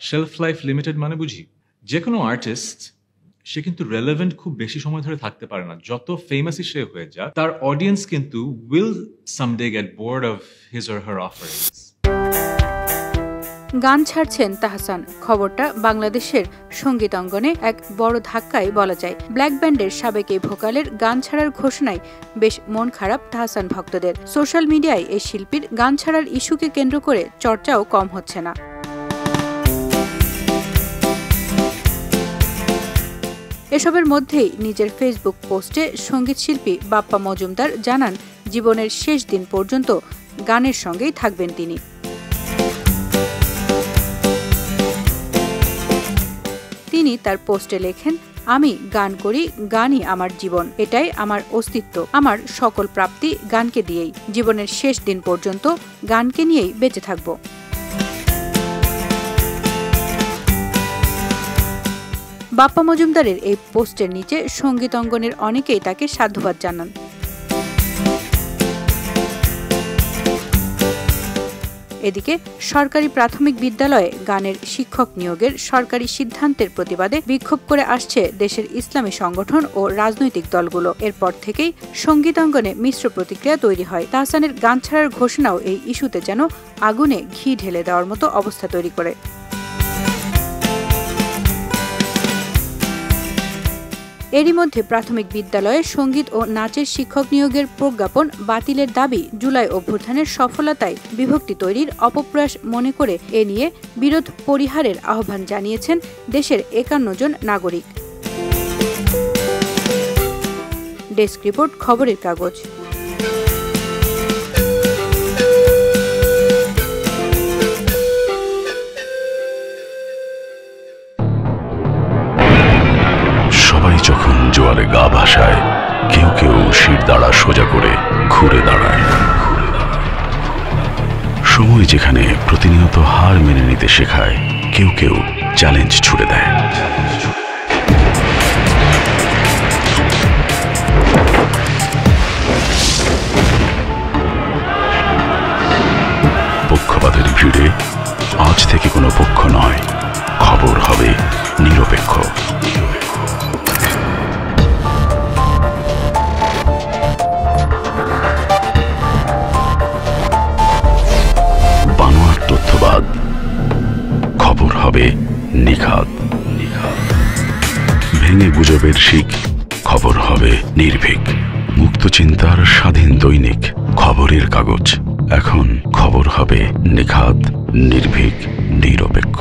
Shelf life limited মানে বুঝি যে কোনো আর্টিস্ট সে কিন্তু রেলেভেন্ট খুব বেশি সময় ধরে থাকতে পারে না। যত ফেমাসই সে হয়ে যাক, তার অডিয়েন্স কিন্তু will someday get bored of his or her offerings. গান ছাড়ছেন তাহসান, খবরটা বাংলাদেশের সঙ্গীত অঙ্গনে এক বড় ধাক্কাই বলা যায়। ব্ল্যাক ব্যান্ডের সাবেক এই ভোকালের গান ছাড়ার ঘোষণায় বেশ মন খারাপ তাহসান ভক্তদের। সোশ্যাল মিডিয়ায় এই শিল্পীর গান ছাড়ার ইস্যুকে কেন্দ্র করে চর্চাও কম হচ্ছে না। এসবের মধ্যেই নিজের ফেসবুক পোস্টে সঙ্গীতশিল্পী বাপ্পা মজুমদার জানান, জীবনের শেষ দিন পর্যন্ত গানের সঙ্গেই থাকবেন তিনি। তিনি তার পোস্টে লেখেন, আমি গান করি, গানই আমার জীবন, এটাই আমার অস্তিত্ব, আমার সকল প্রাপ্তি গানকে দিয়েই, জীবনের শেষ দিন পর্যন্ত গানকে নিয়েই বেঁচে থাকব। বাপ্পা মজুমদারের এই পোস্টের নিচে সঙ্গীত অঙ্গনের অনেকেই তাকে সাধুবাদ জানান। এদিকে সরকারি প্রাথমিক বিদ্যালয়ে গানের শিক্ষক নিয়োগের সরকারি সিদ্ধান্তের প্রতিবাদে বিক্ষোভ করে আসছে দেশের ইসলামী সংগঠন ও রাজনৈতিক দলগুলো। এরপর থেকেই সঙ্গীতাঙ্গনে মিশ্র প্রতিক্রিয়া তৈরি হয়। তাহসানের গান ছাড়ার ঘোষণাও এই ইস্যুতে যেন আগুনে ঘি ঢেলে দেওয়ার মতো অবস্থা তৈরি করে। এরই মধ্যে প্রাথমিক বিদ্যালয়ে সঙ্গীত ও নাচের শিক্ষক নিয়োগের প্রজ্ঞাপন বাতিলের দাবি জুলাই অভ্যুত্থানের সফলতায় বিভক্তি তৈরির অপপ্রয়াস মনে করে এ নিয়ে বিরোধ পরিহারের আহ্বান জানিয়েছেন দেশের ৫১ জন নাগরিক। ডেস্ক রিপোর্ট, খবরের কাগজ। যখন জোয়ারে গা ভাসায়, কেউ কেউ শির দাঁড়া সোজা করে ঘুরে দাঁড়ায়। সময় যেখানে প্রতিনিয়ত হার মেনে নিতে শেখায়, কেউ কেউ চ্যালেঞ্জ ছুড়ে দেয়। পক্ষপাতের ভিড়ে আজ থেকে কোনো পক্ষ নয়, খবর হবে নিরপেক্ষ। খবর হবে নিখাত। ভেঙে গুজবের শিক, খবর হবে নির্ভীক। মুক্ত চিন্তার স্বাধীন দৈনিক খবরের কাগজ। এখন খবর হবে নিখাত, নির্ভীক, নিরপেক্ষ।